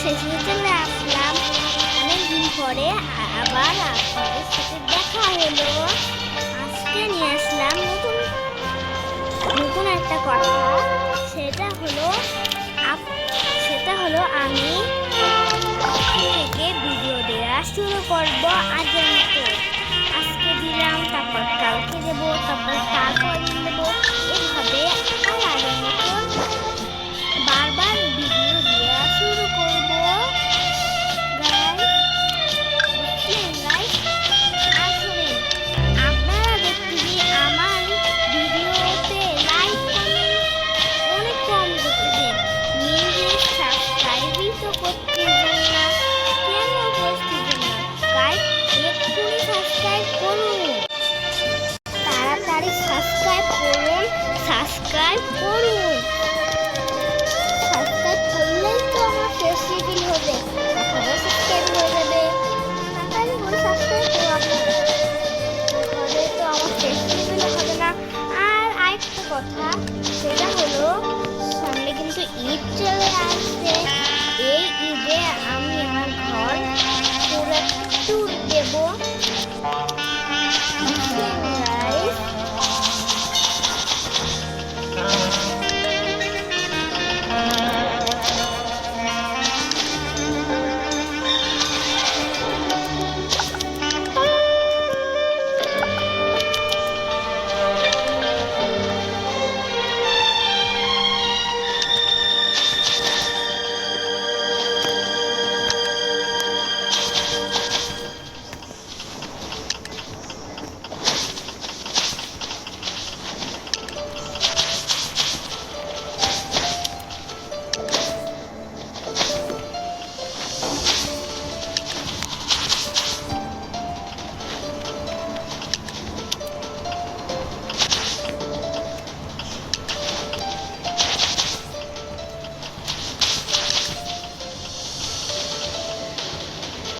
শেষে চলে আসলাম অনেকদিন পরে। আবার আপনাদের সাথে দেখা হলো। আজকে নিয়ে আসলাম নতুন নতুন একটা কথা। সেটা হলো আমি থেকে ভিডিও দেওয়া শুরু করব। আগের মতো আজকে দিলাম, তারপর কালকে দেবো, তারপর